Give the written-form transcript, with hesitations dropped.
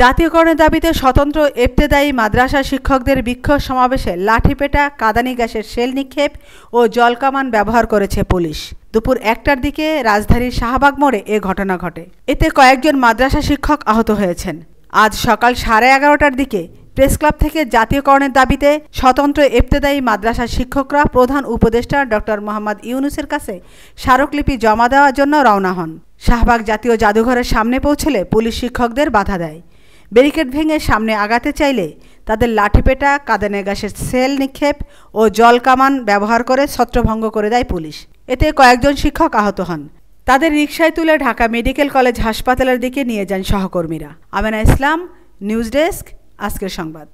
জাতীয়করণের দাবিতে স্বতন্ত্র ইবতেদায়ী মাদ্রাসা শিক্ষকদের বিক্ষোভ সমাবেশে লাঠিপেটা, কাঁদানি গ্যাসের শেল নিক্ষেপ ও জলকামান ব্যবহার করেছে পুলিশ। দুপুর 1টার দিকে রাজধানীর শাহবাগ মোড়ে এ ঘটনা ঘটে। এতে কয়েকজন মাদ্রাসা শিক্ষক আহত হয়েছেন। আজ সকাল 11:30টার দিকে প্রেসক্লাব থেকে জাতীয়করণের দাবিতে স্বতন্ত্র ইবতেদায়ী মাদ্রাসা শিক্ষকরা প্রধান উপদেষ্টা ডক্টর মোহাম্মদ ইউনূসের কাছে স্মারকলিপি জমা দেওয়ার জন্য রওনা হন। শাহবাগ জাতীয় জাদুঘরের সামনে পৌঁছলে পুলিশ শিক্ষকদের বাধা দেয়। ব্যারিকেড ভেঙে সামনে আগাতে চাইলে তাদের লাঠিপেটা, কাঁদানে গ্যাসের সেল নিক্ষেপ ও জলকামান ব্যবহার করে ছত্রভঙ্গ করে দেয় পুলিশ। এতে কয়েকজন শিক্ষক আহত হন। তাদের রিকশায় তুলে ঢাকা মেডিকেল কলেজ হাসপাতালের দিকে নিয়ে যান সহকর্মীরা। আমেনা ইসলাম, নিউজ ডেস্ক, আজকের সংবাদ।